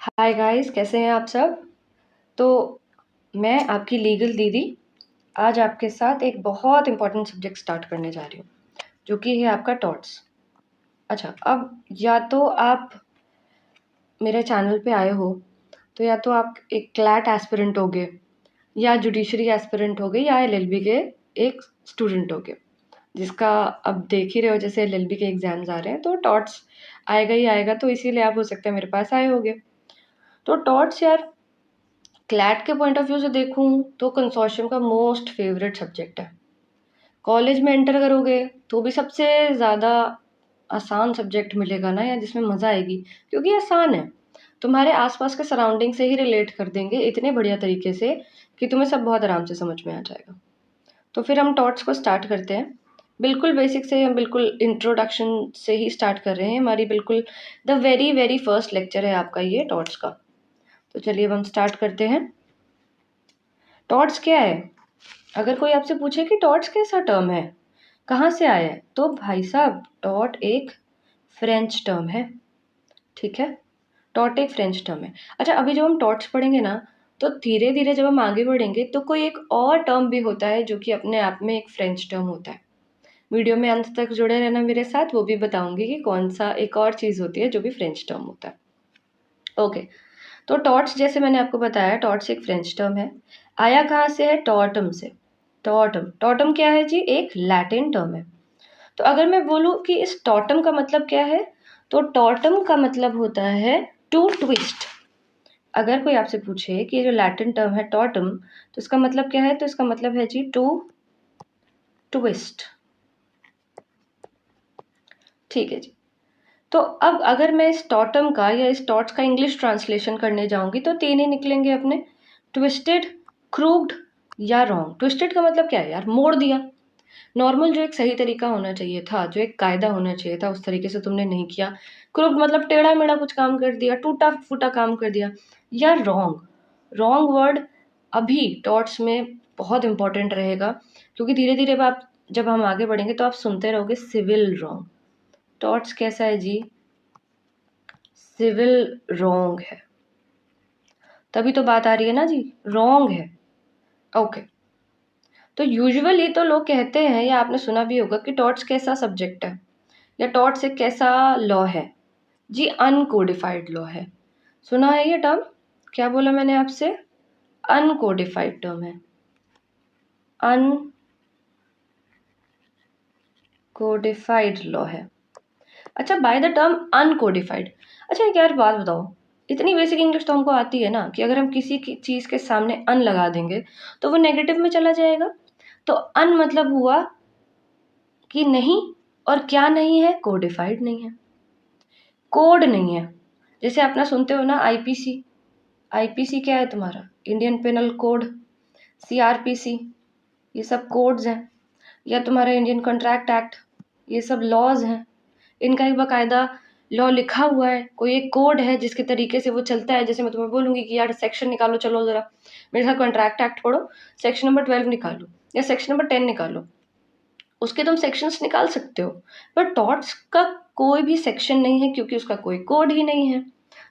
Hi guys, कैसे हैं आप सब। तो मैं आपकी लीगल दीदी आज आपके साथ एक बहुत इंपॉर्टेंट सब्जेक्ट स्टार्ट करने जा रही हूँ, जो कि है आपका टॉर्ट्स। अच्छा, अब या तो आप मेरे चैनल पे आए हो, तो या तो आप एक क्लैट एस्पिरेंट होगे, या जुडिशरी एस्पिरेंट होगे, या एलएलबी के एक स्टूडेंट होगे, जिसका अब देख ही रहे हो जैसे एलएलबी के एग्जाम्स आ रहे हैं, तो टॉर्ट्स आएगा ही आएगा। तो इसीलिए आप हो सकता है मेरे पास आए होगे। तो टॉर्ट्स यार, क्लैट के पॉइंट ऑफ व्यू से देखूं तो कंसोर्शियम का मोस्ट फेवरेट सब्जेक्ट है। कॉलेज में एंटर करोगे तो भी सबसे ज़्यादा आसान सब्जेक्ट मिलेगा ना, या जिसमें मज़ा आएगी, क्योंकि आसान है। तुम्हारे आसपास के सराउंडिंग से ही रिलेट कर देंगे इतने बढ़िया तरीके से कि तुम्हें सब बहुत आराम से समझ में आ जाएगा। तो फिर हम टॉट्स को स्टार्ट करते हैं। बिल्कुल बेसिक से, हम बिल्कुल इंट्रोडक्शन से ही स्टार्ट कर रहे हैं। हमारी बिल्कुल the very very first lecture है आपका ये टॉट्स का। तो चलिए अब हम स्टार्ट करते हैं। टॉर्ट्स क्या है? अगर कोई आपसे पूछे कि टॉर्ट्स कैसा टर्म है, कहाँ से आया है, तो भाई साहब टॉट एक फ्रेंच टर्म है। ठीक है, टॉट एक फ्रेंच टर्म है। अच्छा, अभी जब हम टॉर्ट्स पढ़ेंगे ना, तो धीरे धीरे जब हम आगे बढ़ेंगे तो कोई एक और टर्म भी होता है जो कि अपने आप में एक फ्रेंच टर्म होता है। वीडियो में अंत तक जुड़े रहना मेरे साथ, वो भी बताऊंगी कि कौन सा एक और चीज़ होती है जो भी फ्रेंच टर्म होता है। ओके, तो टॉर्ट्स जैसे मैंने आपको बताया, टॉर्ट्स एक फ्रेंच टर्म है। आया कहाँ से है? टॉर्टम से। टॉर्टम, टॉर्टम क्या है जी? एक लैटिन टर्म है। तो अगर मैं बोलूँ कि इस टॉर्टम का मतलब क्या है, तो टॉर्टम का मतलब होता है टू ट्विस्ट। अगर कोई आपसे पूछे कि ये जो लैटिन टर्म है टॉर्टम, तो इसका मतलब क्या है, तो इसका मतलब है जी टू ट्विस्ट। ठीक है जी। तो अब अगर मैं इस टॉर्टम का या इस टॉर्ट्स का इंग्लिश ट्रांसलेशन करने जाऊंगी तो तीन ही निकलेंगे अपने: ट्विस्टेड, क्रूक्ड या रॉन्ग। ट्विस्टेड का मतलब क्या है यार? मोड़ दिया। नॉर्मल जो एक सही तरीका होना चाहिए था, जो एक कायदा होना चाहिए था, उस तरीके से तुमने नहीं किया। क्रूक्ड मतलब टेढ़ा मेढ़ा कुछ काम कर दिया, टूटा फूटा काम कर दिया। या रॉन्ग, रॉन्ग वर्ड अभी टॉर्ट्स में बहुत इंपॉर्टेंट रहेगा, क्योंकि धीरे धीरे आप जब हम आगे बढ़ेंगे तो आप सुनते रहोगे सिविल रॉन्ग। टॉर्ट्स कैसा है जी? सिविल रॉन्ग है। तभी तो बात आ रही है ना जी, रॉन्ग है। ओके, तो यूजुअली तो लोग कहते हैं, या आपने सुना भी होगा, कि टॉर्ट्स कैसा सब्जेक्ट है या टॉर्ट्स एक कैसा लॉ है जी? अनकोडिफाइड लॉ है। सुना है ये टर्म? क्या बोला मैंने आपसे? अनकोडिफाइड टर्म है। अनकोडिफाइड लॉ है। अच्छा, बाय द टर्म अनकोडिफाइड। अच्छा, एक यार बात बताओ, इतनी बेसिक इंग्लिश तो हमको आती है ना कि अगर हम किसी की चीज़ के सामने अन लगा देंगे तो वो नेगेटिव में चला जाएगा। तो अन मतलब हुआ कि नहीं, और क्या नहीं है? कोडिफाइड नहीं है, कोड नहीं है। जैसे अपना सुनते हो ना आईपीसी। आईपीसी क्या है तुम्हारा? Indian panel code. सीआरपीसी, ये सब कोड्स हैं। या तुम्हारा इंडियन कॉन्ट्रैक्ट एक्ट, ये सब लॉज हैं। इनका एक बाकायदा लॉ लिखा हुआ है, कोई एक कोड है जिसके तरीके से वो चलता है। जैसे मैं तुम्हें बोलूंगी कि यार सेक्शन निकालो, चलो ज़रा मेरे साथ कॉन्ट्रैक्ट एक्ट पढ़ो, सेक्शन नंबर 12 निकालो या सेक्शन नंबर 10 निकालो, उसके तुम सेक्शंस निकाल सकते हो। पर टॉर्ट्स का कोई भी सेक्शन नहीं है, क्योंकि उसका कोई कोड ही नहीं है।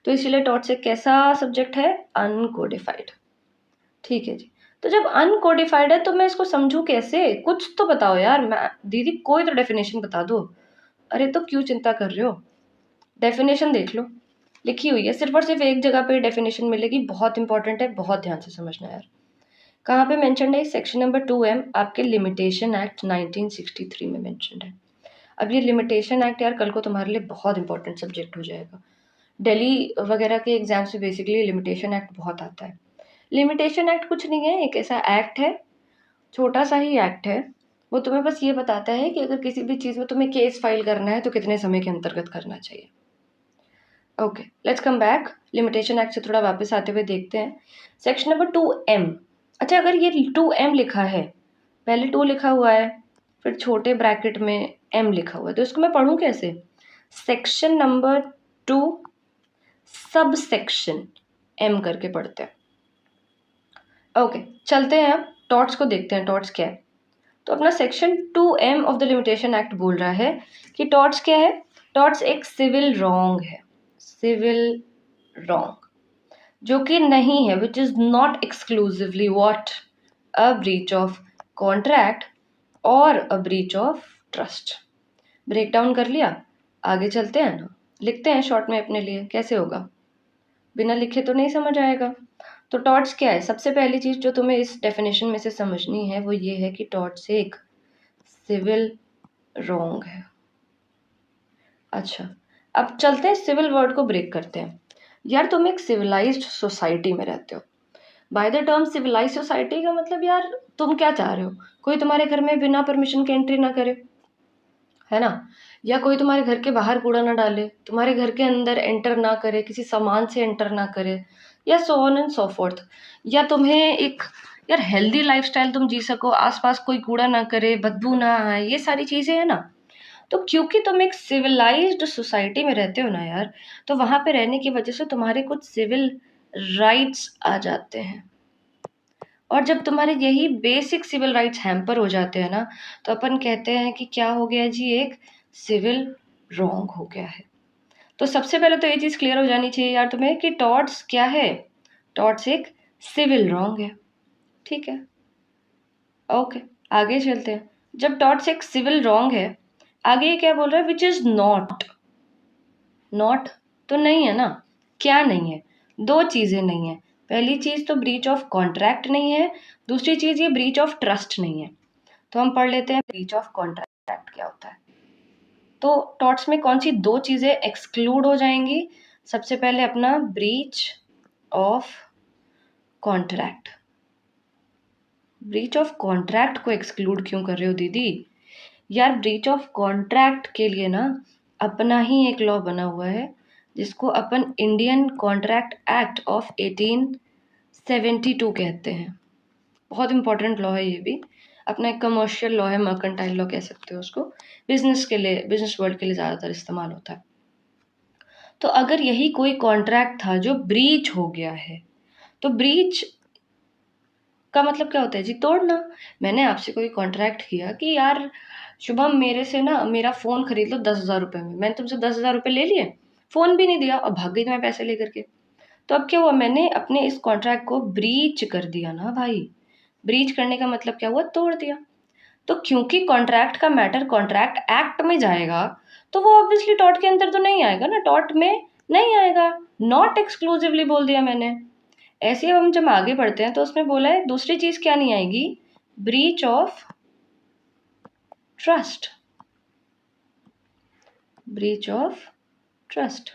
तो इसीलिए टॉर्ट्स एक कैसा सब्जेक्ट है? अनकोडिफाइड। ठीक है जी। तो जब अनकोडिफाइड है तो मैं इसको समझूं कैसे? कुछ तो बताओ यार। मैं दीदी कोई तो डेफिनेशन बता दो। अरे तो क्यों चिंता कर रहे हो, डेफिनेशन देख लो, लिखी हुई है। सिर्फ और सिर्फ एक जगह पे डेफिनेशन मिलेगी, बहुत इंपॉर्टेंट है, बहुत ध्यान से समझना यार। कहाँ पे मेंशन्ड है? सेक्शन नंबर 2M आपके लिमिटेशन एक्ट 1963 में मेंशन्ड है। अब ये लिमिटेशन एक्ट यार कल को तुम्हारे लिए बहुत इंपॉर्टेंट सब्जेक्ट हो जाएगा। दिल्ली वगैरह के एग्जाम से बेसिकली लिमिटेशन एक्ट बहुत आता है। लिमिटेशन एक्ट कुछ नहीं है, एक ऐसा एक्ट है, छोटा सा ही एक्ट है। वो तुम्हें बस ये बताता है कि अगर किसी भी चीज़ में तुम्हें केस फाइल करना है तो कितने समय के अंतर्गत करना चाहिए। Okay, let's come back. Limitation act से थोड़ा वापस आते हुए देखते हैं। Section number 2M। अच्छा, अगर ये 2M लिखा है, पहले 2 लिखा हुआ है, फिर छोटे ब्रैकेट में M लिखा हुआ है, तो इसको मैं पढ़ूँ कैसे? Section number 2 sub section M करके पढ़ते हैं। ओके, चलते हैं अब टॉर्ट्स को देखते हैं, टॉर्ट्स क्या है। तो अपना section 2M of the limitation act बोल रहा है कि टॉर्ट्स क्या है? टॉर्ट्स एक सिविल रॉन्ग है। Civil wrong. जो कि नहीं है, which is not exclusively what, a breach of contract और a breach of trust. Break down कर लिया, आगे चलते हैं ना, लिखते हैं शॉर्ट में अपने लिए, कैसे होगा, बिना लिखे तो नहीं समझ आएगा। तो टॉर्ट्स क्या है, सबसे पहली चीज जो तुम्हें इस डेफिनेशन में से समझनी है वो ये है कि टॉर्ट्स एक सिविल रॉन्ग है। अच्छा, अब चलते हैं सिविल वर्ड को ब्रेक करते हैं। यार तुम एक सिविलाइज्ड सोसाइटी में रहते हो। By the term civilize society का मतलब यार तुम क्या चाह रहे हो, कोई तुम्हारे घर में बिना परमिशन के एंट्री ना करे, है ना, या कोई तुम्हारे घर के बाहर कूड़ा ना डाले, तुम्हारे घर के अंदर एंटर ना करे, किसी सामान से एंटर ना करे, या so on and so fourth. या तुम्हें एक यार हेल्दी लाइफस्टाइल तुम जी सको, आसपास कोई कूड़ा ना करे, बदबू ना आए, ये सारी चीजें है ना। तो क्योंकि तुम एक सिविलाइज्ड सोसाइटी में रहते हो ना यार, तो वहां पे रहने की वजह से तुम्हारे कुछ सिविल राइट्स आ जाते हैं। और जब तुम्हारे यही बेसिक सिविल राइट्स हैम्पर हो जाते हैं ना, तो अपन कहते हैं कि क्या हो गया जी, एक सिविल रॉन्ग हो गया है। तो सबसे पहले तो ये चीज़ क्लियर हो जानी चाहिए यार तुम्हें कि टॉर्ट्स क्या है। टॉर्ट्स एक सिविल रॉन्ग है, ठीक है, ओके। आगे चलते हैं। जब टॉर्ट्स एक सिविल रॉन्ग है, आगे ये क्या बोल रहा है, विच इज नॉट। नॉट तो नहीं है ना, क्या नहीं है, दो चीजें नहीं है। पहली चीज तो ब्रीच ऑफ कॉन्ट्रैक्ट नहीं है, दूसरी चीज ये ब्रीच ऑफ ट्रस्ट नहीं है। तो हम पढ़ लेते हैं ब्रीच ऑफ कॉन्ट्रैक्ट क्या होता है। तो टॉर्ट्स में कौन सी दो चीजें एक्सक्लूड हो जाएंगी, सबसे पहले अपना breach of contract. Breach of contract को एक्सक्लूड क्यों कर रहे हो दीदी, यार ब्रीच ऑफ कॉन्ट्रैक्ट के लिए ना अपना ही एक लॉ बना हुआ है, जिसको अपन इंडियन कॉन्ट्रैक्ट एक्ट ऑफ 1872 कहते हैं। बहुत इंपॉर्टेंट लॉ है ये भी, अपना एक कमर्शियल लॉ है, मर्केंटाइल लॉ कह सकते हो उसको, बिजनेस के लिए, बिजनेस वर्ल्ड के लिए ज़्यादातर इस्तेमाल होता है। तो अगर यही कोई कॉन्ट्रैक्ट था जो ब्रीच हो गया है, तो ब्रीच का मतलब क्या होता है जी, तोड़ना। मैंने आपसे कोई कॉन्ट्रैक्ट किया कि यार शुभम मेरे से ना मेरा फ़ोन खरीद लो 10,000 रुपये में, मैंने तुमसे 10,000 रुपये ले लिए, फ़ोन भी नहीं दिया और भाग गई मैं पैसे लेकर के। तो अब क्या हुआ, मैंने अपने इस कॉन्ट्रैक्ट को ब्रीच कर दिया ना भाई। ब्रीच करने का मतलब क्या हुआ, तोड़ दिया। तो क्योंकि कॉन्ट्रैक्ट का मैटर कॉन्ट्रैक्ट एक्ट में जाएगा, तो वो ऑब्वियसली टॉर्ट के अंदर तो नहीं आएगा ना, टॉर्ट में नहीं आएगा। नॉट एक्सक्लूसिवली बोल दिया मैंने। ऐसे ही अब हम जब आगे बढ़ते हैं तो उसमें बोला है दूसरी चीज क्या नहीं आएगी, breach of trust. Breach of trust.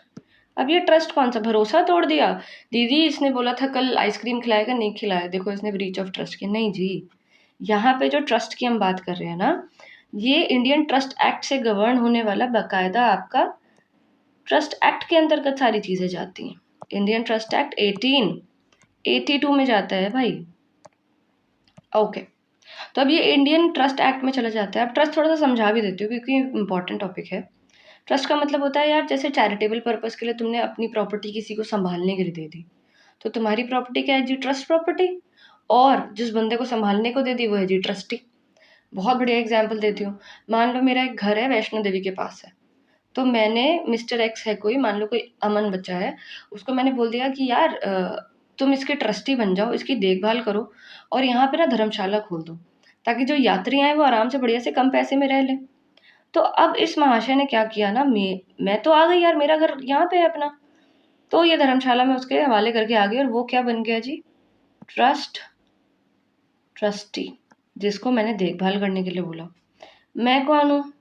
अब ये ट्रस्ट कौन सा, भरोसा तोड़ दिया, दीदी इसने बोला था कल आइसक्रीम खिलाएगा नहीं खिलाया, देखो इसने ब्रीच ऑफ ट्रस्ट किया, नहीं जी। यहाँ पे जो ट्रस्ट की हम बात कर रहे हैं ना, ये इंडियन ट्रस्ट एक्ट से गवर्न होने वाला बकायदा आपका ट्रस्ट एक्ट के अंतर्गत सारी चीजें जाती हैं। इंडियन ट्रस्ट एक्ट 1882 में जाता है भाई, ओके। तो अब ये इंडियन ट्रस्ट एक्ट में चला जाता है। अब ट्रस्ट थोड़ा सा समझा भी देती हूँ क्योंकि इंपॉर्टेंट टॉपिक है। ट्रस्ट का मतलब होता है यार, जैसे चैरिटेबल पर्पस के लिए तुमने अपनी प्रॉपर्टी किसी को संभालने के लिए दे दी, तो तुम्हारी प्रॉपर्टी क्या है जी, ट्रस्ट प्रॉपर्टी। और जिस बंदे को संभालने को दे दी वो है जी ट्रस्टी। बहुत बढ़िया एग्जाम्पल देती हूँ। मान लो मेरा एक घर है वैष्णो देवी के पास है, तो मैंने मिस्टर एक्स है कोई, मान लो कोई अमन बच्चा है, उसको मैंने बोल दिया कि यार तुम इसके ट्रस्टी बन जाओ, इसकी देखभाल करो और यहाँ पे ना धर्मशाला खोल दो, ताकि जो यात्री आए वो आराम से बढ़िया से कम पैसे में रह लें। तो अब इस महाशय ने क्या किया ना, मैं तो आ गई यार, मेरा घर यहाँ पे है अपना, तो ये धर्मशाला में उसके हवाले करके आ गई और वो क्या बन गया जी, ट्रस्टी, जिसको मैंने देखभाल करने के लिए बोला। मैं कौन हूँ,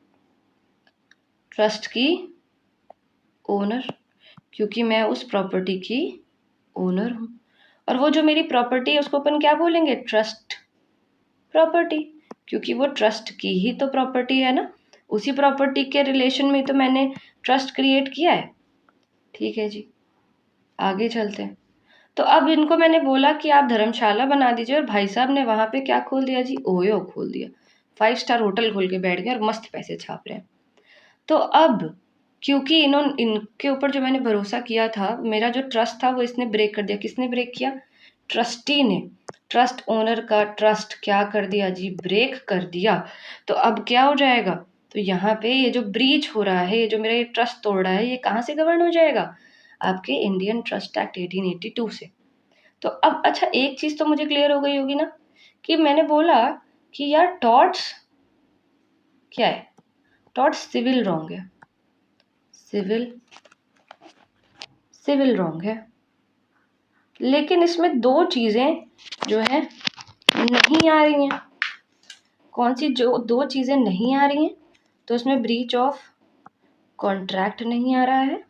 ट्रस्ट की ओनर, क्योंकि मैं उस प्रॉपर्टी की ओनर हूँ। और वो जो मेरी प्रॉपर्टी है उसको अपन क्या बोलेंगे, ट्रस्ट प्रॉपर्टी, क्योंकि वो ट्रस्ट की ही तो प्रॉपर्टी है ना, उसी प्रॉपर्टी के रिलेशन में तो मैंने ट्रस्ट क्रिएट किया है। ठीक है जी, आगे चलते हैं। तो अब इनको मैंने बोला कि आप धर्मशाला बना दीजिए, और भाई साहब ने वहां पे क्या खोल दिया जी, ओयो खोल दिया, 5 स्टार होटल खोल के बैठ गए और मस्त पैसे छाप रहे हैं। तो अब क्योंकि इनके ऊपर जो मैंने भरोसा किया था, मेरा जो ट्रस्ट था वो इसने ब्रेक कर दिया। किसने ब्रेक किया, ट्रस्टी ने। ट्रस्ट ओनर का ट्रस्ट क्या कर दिया जी, ब्रेक कर दिया। तो अब क्या हो जाएगा, तो यहाँ पे ये जो ब्रीच हो रहा है, ये जो मेरा ये ट्रस्ट तोड़ रहा है, ये कहाँ से गवर्न हो जाएगा, आपके इंडियन ट्रस्ट एक्ट 1882 से। तो अब अच्छा एक चीज़ तो मुझे क्लियर हो गई होगी ना कि मैंने बोला कि यार टॉर्ट्स क्या है, टॉर्ट्स सिविल रॉन्ग है, सिविल रॉन्ग है। लेकिन इसमें दो चीज़ें जो है नहीं आ रही हैं। कौन सी जो दो चीज़ें नहीं आ रही हैं? तो इसमें ब्रीच ऑफ कॉन्ट्रैक्ट नहीं आ रहा है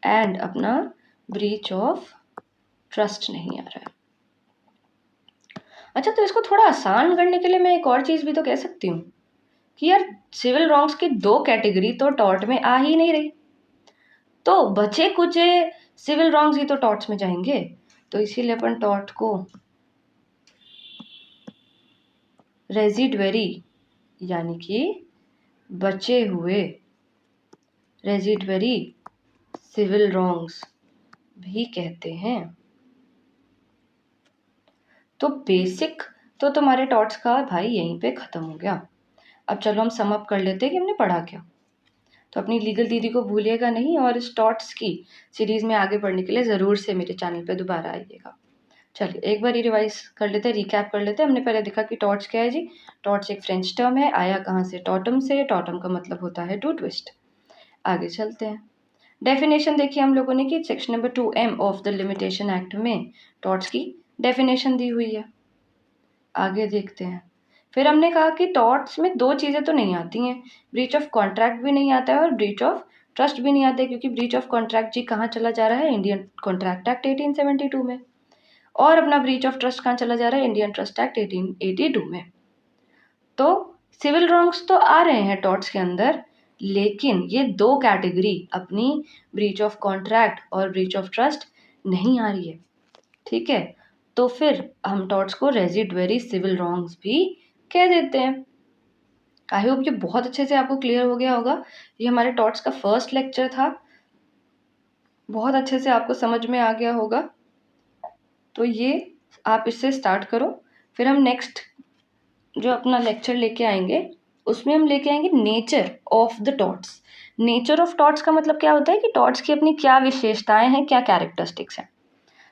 एंड अपना ब्रीच ऑफ ट्रस्ट नहीं आ रहा है। अच्छा, तो इसको थोड़ा आसान करने के लिए मैं एक और चीज़ भी तो कह सकती हूँ कि यार सिविल रॉन्ग्स की दो कैटेगरी तो टॉर्ट में आ ही नहीं रही, तो बचे कुचे सिविल रॉन्ग्स ही तो टॉर्ट्स में जाएंगे। तो इसीलिए अपन टॉर्ट को रेजिडुअरी यानी कि बचे हुए रेजिडुअरी सिविल रॉन्ग्स भी कहते हैं। तो बेसिक तो तुम्हारे टॉर्ट्स का भाई यहीं पे ख़त्म हो गया। अब चलो हम सम अप कर लेते हैं कि हमने पढ़ा क्या। तो अपनी लीगल दीदी को भूलिएगा नहीं और इस टॉर्ट्स की सीरीज़ में आगे पढ़ने के लिए ज़रूर से मेरे चैनल पे दोबारा आइएगा। चलिए एक बार रिवाइज कर लेते हैं, रिकैप कर लेते हैं। हमने पहले देखा कि टॉर्ट्स क्या है जी। टॉर्ट्स एक फ्रेंच टर्म है, आया कहाँ से? टॉटम से। टॉटम का मतलब होता है टू ट्विस्ट। आगे चलते हैं। डेफिनेशन देखिए हम लोगों ने कि section number 2M of the limitation act में टॉर्ट्स की डेफिनेशन दी हुई है। आगे देखते हैं। फिर हमने कहा कि टॉर्ट्स में दो चीज़ें तो नहीं आती हैं, ब्रीच ऑफ कॉन्ट्रैक्ट भी नहीं आता है और ब्रीच ऑफ ट्रस्ट भी नहीं आता है, क्योंकि ब्रीच ऑफ कॉन्ट्रैक्ट जी कहाँ चला जा रहा है? इंडियन कॉन्ट्रैक्ट एक्ट 1872 में। और अपना ब्रीच ऑफ ट्रस्ट कहाँ चला जा रहा है? इंडियन ट्रस्ट एक्ट 1882 में। तो सिविल रॉन्ग्स तो आ रहे हैं टॉर्ट्स के अंदर, लेकिन ये दो कैटेगरी अपनी ब्रीच ऑफ कॉन्ट्रैक्ट और ब्रीच ऑफ ट्रस्ट नहीं आ रही है। ठीक है, तो फिर हम टॉर्ट्स को रेजिडुअरी सिविल रॉन्ग्स भी कह देते हैं। आई होप ये बहुत अच्छे से आपको क्लियर हो गया होगा। ये हमारे टॉर्ट्स का फर्स्ट लेक्चर था, बहुत अच्छे से आपको समझ में आ गया होगा। तो ये आप इससे स्टार्ट करो। फिर हम नेक्स्ट जो अपना लेक्चर लेके आएंगे उसमें हम लेके आएंगे nature of the torts. Nature of torts का मतलब क्या होता है कि टॉर्ट्स की अपनी क्या विशेषताएं हैं, क्या कैरेक्टरिस्टिक्स हैं।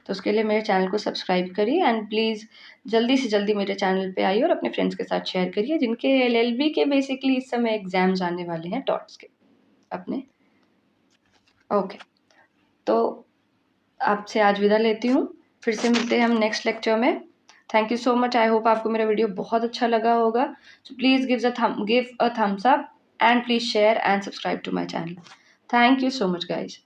तो उसके लिए मेरे चैनल को सब्सक्राइब करिए एंड प्लीज़ जल्दी से जल्दी मेरे चैनल पे आइए और अपने फ्रेंड्स के साथ शेयर करिए जिनके LLB के बेसिकली इस समय एग्जाम्स आने वाले हैं टॉर्ट्स के अपने। ओके, तो आपसे आज विदा लेती हूँ, फिर से मिलते हैं हम नेक्स्ट लेक्चर में। Thank you so much. I hope आपको मेरा वीडियो बहुत अच्छा लगा होगा। So please give a thumbs up and please share and subscribe to my channel. Thank you so much guys.